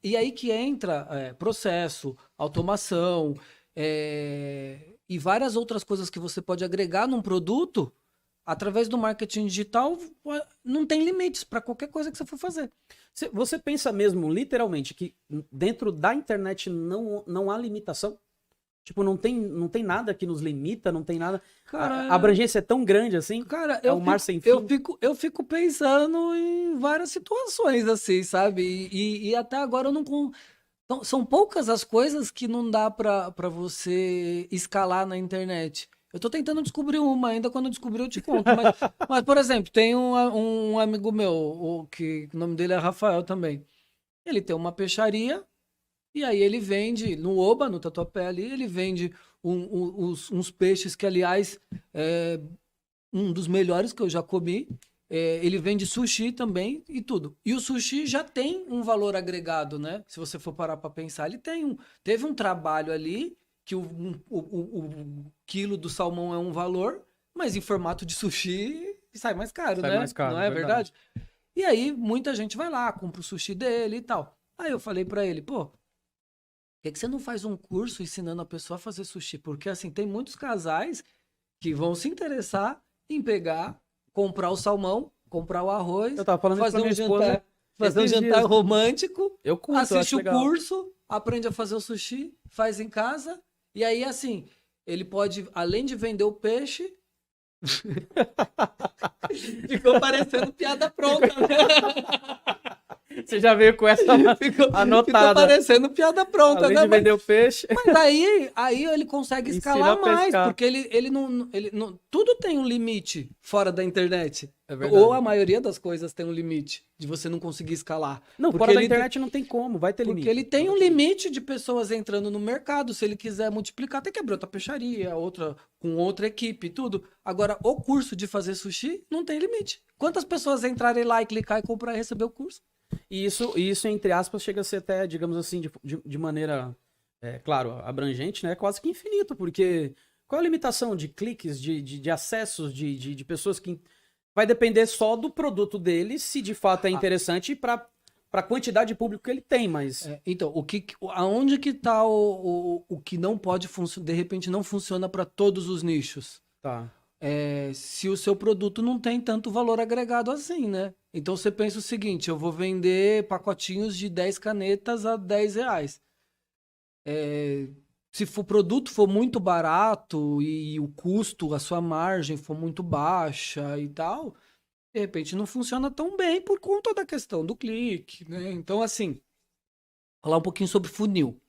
E aí que entra processo, automação, e várias outras coisas que você pode agregar num produto através do marketing digital. Não tem limites para qualquer coisa que você for fazer. Você pensa mesmo, literalmente, que dentro da internet não há limitação? Tipo, não tem nada que nos limita, não tem nada. Cara, A abrangência é tão grande assim? Cara, é um mar sem fim? eu fico pensando em várias situações assim, sabe? E até agora eu não. São poucas as coisas que não dá pra você escalar na internet. Eu tô tentando descobrir uma, ainda quando eu descobrir eu te conto. Mas por exemplo, tem um amigo meu, que o nome dele é Rafael também. Ele tem uma peixaria e aí ele vende no Oba, no Tatuapé ali, ele vende uns peixes que, aliás, é um dos melhores que eu já comi. Ele vende sushi também e tudo. E o sushi já tem um valor agregado, né? Se você for parar para pensar, teve um trabalho ali que o quilo do salmão é um valor, mas em formato de sushi sai mais caro, Sai né? mais caro, Não é verdade. verdade? E aí muita gente vai lá, compra o sushi dele e tal. Aí eu falei para ele, pô, por que você não faz um curso ensinando a pessoa a fazer sushi? Porque assim, tem muitos casais que vão se interessar em pegar, comprar o salmão, comprar o arroz, Eu tava falando isso com a minha esposa fazer um esses jantar dias. romântico, Eu curto, eu assiste acho o legal. curso, aprende a fazer o sushi, faz em casa, e aí assim, ele pode, além de vender o peixe, ficou parecendo piada pronta, né? Você já veio com essa Ficou anotada. parecendo piada pronta, Além né? de vender o peixe, Mas aí ele consegue ensina escalar a mais, pescar. porque ele não. Tudo tem um limite fora da internet. É verdade. Ou a maioria das coisas tem um limite de você não conseguir escalar. Não, Porque fora da ele internet não tem como, vai ter porque limite. ele tem um limite de pessoas entrando no mercado. Se ele quiser multiplicar, tem que abrir outra peixaria, outra com outra equipe, tudo. Agora, o curso de fazer sushi não tem limite. Quantas pessoas entrarem lá e clicar e comprar e receber o curso? E isso, entre aspas, chega a ser até, digamos assim, de maneira, claro, abrangente, né? Quase que infinito, porque qual é a limitação de cliques, de acessos, de pessoas que. Vai depender só do produto dele, se de fato é interessante para a quantidade de público que ele tem, mas. Então, aonde que tá o que não pode funcionar, de repente não funciona para todos os nichos? Tá. Se o seu produto não tem tanto valor agregado assim, né? Então você pensa o seguinte: eu vou vender pacotinhos de 10 canetas a R$ 10. Se o produto for muito barato e o custo, a sua margem for muito baixa e tal, de repente não funciona tão bem por conta da questão do clique, né? Então, assim, falar um pouquinho sobre funil.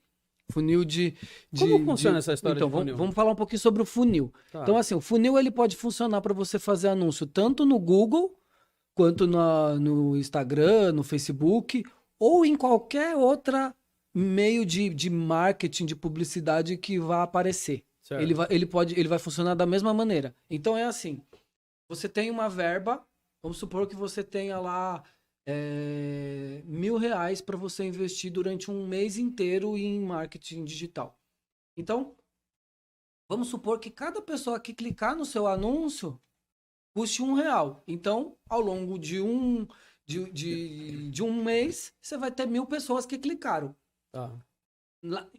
Funil Como funciona essa história Então, de funil? vamos falar um pouquinho sobre o funil. Tá. Então, assim, o funil ele pode funcionar para você fazer anúncio tanto no Google, quanto no Instagram, no Facebook, ou em qualquer outra meio de marketing, de publicidade que vá aparecer. Certo. Ele vai funcionar da mesma maneira. Então, é assim, você tem uma verba, vamos supor que você tenha lá R$ 1.000 para você investir durante um mês inteiro em marketing digital. Então, vamos supor que cada pessoa que clicar no seu anúncio custe R$ 1. Então, ao longo de um mês, você vai ter 1.000 pessoas que clicaram. Tá.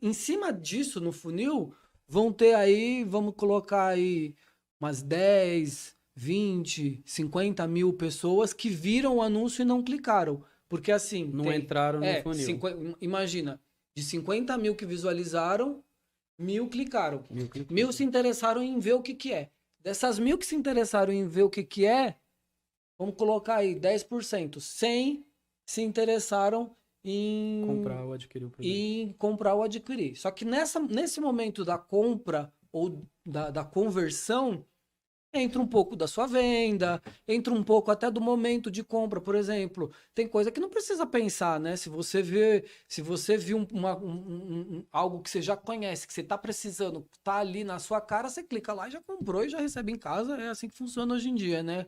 Em cima disso, no funil, vão ter aí, vamos colocar aí umas 10, 20, 50 mil pessoas que viram o anúncio e não clicaram. Porque assim. Não entraram no funil. Imagina, de 50 mil que visualizaram, 1.000 clicaram. 1.000 se interessaram em ver o que é. Dessas 1.000 que se interessaram em ver o que é, vamos colocar aí 10%. 100 se interessaram em comprar ou adquirir o produto. Em comprar ou adquirir. Só que nesse momento da compra ou da conversão, entra um pouco da sua venda, entra um pouco até do momento de compra, por exemplo. Tem coisa que não precisa pensar, né? Se você viu algo que você já conhece, que você está precisando, está ali na sua cara, você clica lá e já comprou e já recebe em casa. É assim que funciona hoje em dia, né?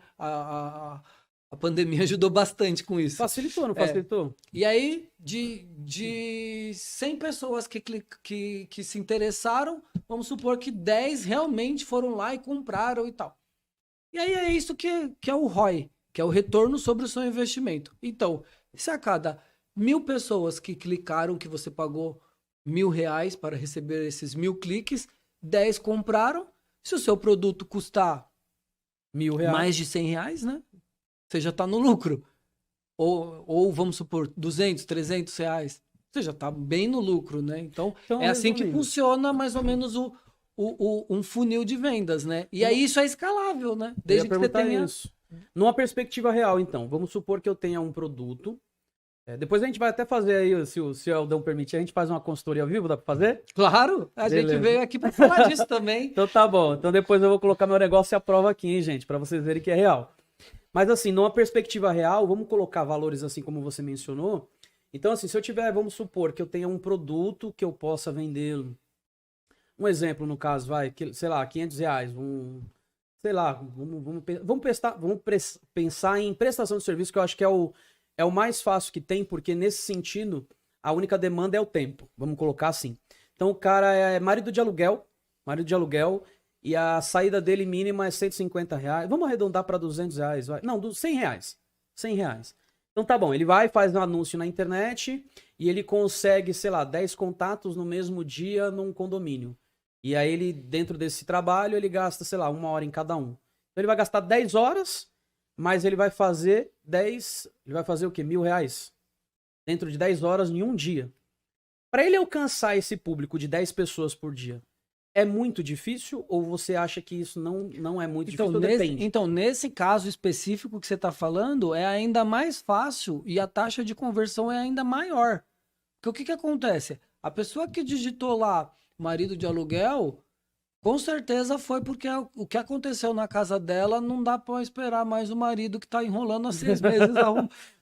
A pandemia ajudou bastante com isso. Facilitou, não facilitou? E aí, de 100 pessoas que se interessaram, vamos supor que 10 realmente foram lá e compraram e tal. E aí é isso que é o ROI, que é o retorno sobre o seu investimento. Então, se a cada 1.000 pessoas que clicaram, que você pagou R$ 1.000 para receber esses 1.000 cliques, 10 compraram. Se o seu produto custar R$ 1.000. mais de R$ 100, né? Você já está no lucro. Ou vamos supor, R$ 200, R$ 300. Você já está bem no lucro, né? Então, é assim que resumindo, funciona mais ou menos um funil de vendas, né? E aí isso é escalável, né? eu ia Desde que você perguntar tenha... isso. Numa perspectiva real, então, vamos supor que eu tenha um produto. Depois a gente vai até fazer aí, se o Eldão permitir, a gente faz uma consultoria ao vivo, dá pra fazer? Claro, a gente Beleza. veio aqui para falar disso também. Então tá bom. Então depois eu vou colocar meu negócio à prova aqui, hein, gente, pra vocês verem que é real. Mas assim, numa perspectiva real, vamos colocar valores assim como você mencionou. Então assim, se eu tiver, vamos supor que eu tenha um produto que eu possa vendê-lo. Um exemplo no caso, sei lá, R$ 500. Sei lá, vamos pensar em prestação de serviço, que eu acho que é o mais fácil que tem, porque nesse sentido, a única demanda é o tempo. Vamos colocar assim. Então o cara é marido de aluguel, e a saída dele mínima é R$ 150. Vamos arredondar para R$ 200, vai. Não, R$ 100. R$ 100. Então tá bom, ele vai, faz um anúncio na internet e ele consegue, sei lá, 10 contatos no mesmo dia num condomínio. E aí ele, dentro desse trabalho, ele gasta, sei lá, 1 hora em cada um. Então ele vai gastar 10 horas, mas ele vai fazer o quê? R$ 1.000? Dentro de 10 horas em um dia. Para ele alcançar esse público de 10 pessoas por dia, é muito difícil ou você acha que isso não é muito difícil? Depende. Então, nesse caso específico que você está falando, é ainda mais fácil e a taxa de conversão é ainda maior. Porque o que que acontece? A pessoa que digitou lá marido de aluguel, com certeza foi porque o que aconteceu na casa dela não dá para esperar mais o marido que tá enrolando há 6 meses.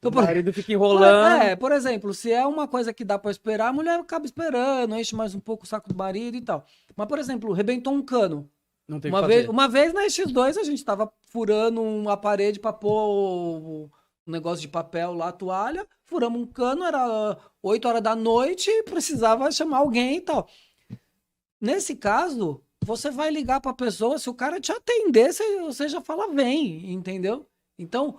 O marido fica enrolando. Por exemplo, se é uma coisa que dá para esperar, a mulher acaba esperando, enche mais um pouco o saco do marido e tal. Mas, por exemplo, rebentou um cano. Não tem o que fazer. Uma vez na X2 a gente tava furando uma parede para pôr um negócio de papel lá, toalha, furamos um cano, era 8 horas da noite, precisava chamar alguém e tal. Nesse caso, você vai ligar para a pessoa, se o cara te atender, você já fala vem, entendeu? Então,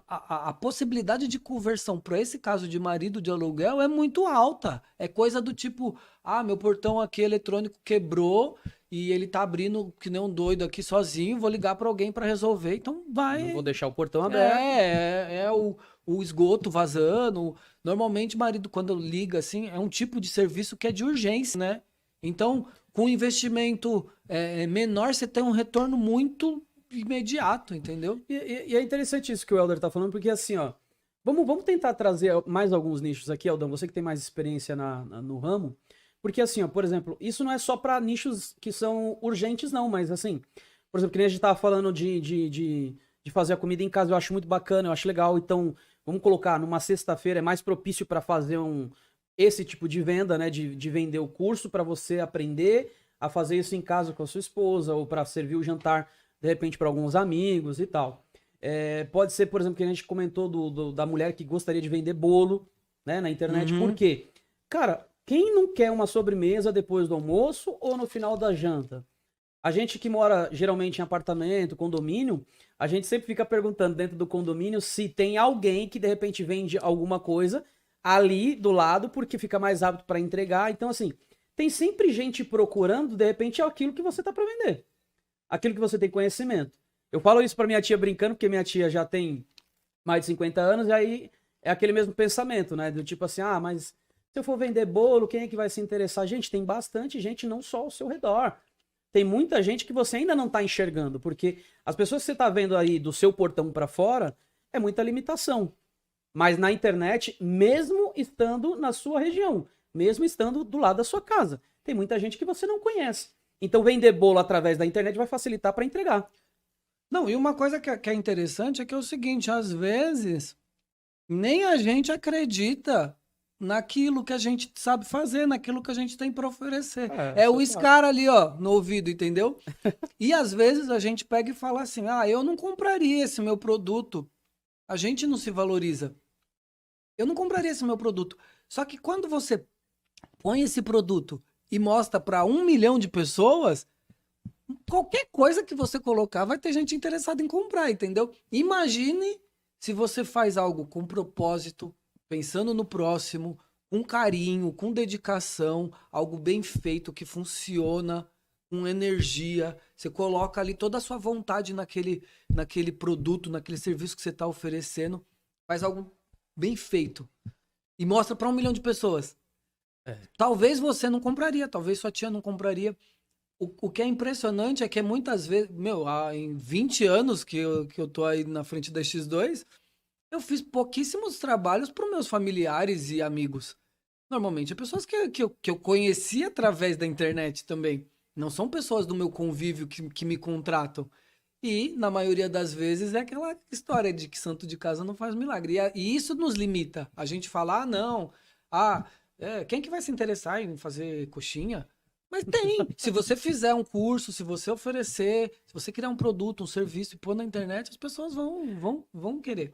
a possibilidade de conversão para esse caso de marido de aluguel é muito alta. É coisa do tipo, meu portão aqui eletrônico quebrou e ele tá abrindo que nem um doido aqui sozinho, vou ligar para alguém para resolver. Então vai. Não vou deixar o portão aberto. O esgoto vazando. Normalmente, marido, quando liga assim, é um tipo de serviço que é de urgência, né? Então, com investimento menor, você tem um retorno muito imediato, entendeu? E é interessante isso que o Elder tá falando, porque assim, ó, vamos tentar trazer mais alguns nichos aqui, Eldão, você que tem mais experiência no ramo, porque assim, ó, por exemplo, isso não é só para nichos que são urgentes, não, mas assim, por exemplo, que nem a gente tava falando de fazer a comida em casa, eu acho muito bacana, eu acho legal, então, vamos colocar, numa sexta-feira é mais propício para fazer esse tipo de venda, né, de vender o curso para você aprender a fazer isso em casa com a sua esposa ou para servir o jantar, de repente, para alguns amigos e tal. Pode ser, por exemplo, que a gente comentou da mulher que gostaria de vender bolo, né, na internet. Uhum. Por quê? Cara, quem não quer uma sobremesa depois do almoço ou no final da janta? A gente que mora geralmente em apartamento, condomínio, a gente sempre fica perguntando dentro do condomínio se tem alguém que de repente vende alguma coisa ali do lado, porque fica mais apto para entregar. Então, assim, tem sempre gente procurando, de repente, aquilo que você tá para vender. Aquilo que você tem conhecimento. Eu falo isso para minha tia brincando, porque minha tia já tem mais de 50 anos, e aí é aquele mesmo pensamento, né? Do tipo assim, mas se eu for vender bolo, quem é que vai se interessar? Gente, tem bastante gente, não só ao seu redor. Tem muita gente que você ainda não tá enxergando, porque as pessoas que você tá vendo aí do seu portão para fora, é muita limitação. Mas na internet, mesmo estando na sua região, mesmo estando do lado da sua casa, tem muita gente que você não conhece. Então vender bolo através da internet vai facilitar para entregar. Não, e uma coisa que é interessante é que é o seguinte, às vezes, nem a gente acredita naquilo que a gente sabe fazer, naquilo que a gente tem para oferecer. É o Scar ali, ó, no ouvido, entendeu? E às vezes a gente pega e fala assim, eu não compraria esse meu produto. A gente não se valoriza. Eu não compraria esse meu produto. Só que quando você põe esse produto e mostra para 1 milhão de pessoas, qualquer coisa que você colocar vai ter gente interessada em comprar, entendeu? Imagine se você faz algo com propósito, pensando no próximo, com carinho, com dedicação, algo bem feito que funciona, com energia. Você coloca ali toda a sua vontade naquele produto, naquele serviço que você está oferecendo, faz algo bem feito e mostra para 1 milhão de pessoas. Talvez você não compraria, talvez sua tia não compraria. O que é impressionante é que muitas vezes, meu, em 20 anos que eu tô aí na frente da X2, eu fiz pouquíssimos trabalhos para meus familiares e amigos. Normalmente é pessoas que eu conheci através da internet também. Não são pessoas do meu convívio que me contratam. E, na maioria das vezes, é aquela história de que santo de casa não faz milagre. E isso nos limita. A gente fala, ah, não, quem que vai se interessar em fazer coxinha? Mas tem. Se você fizer um curso, se você oferecer, se você criar um produto, um serviço e pôr na internet, as pessoas vão querer.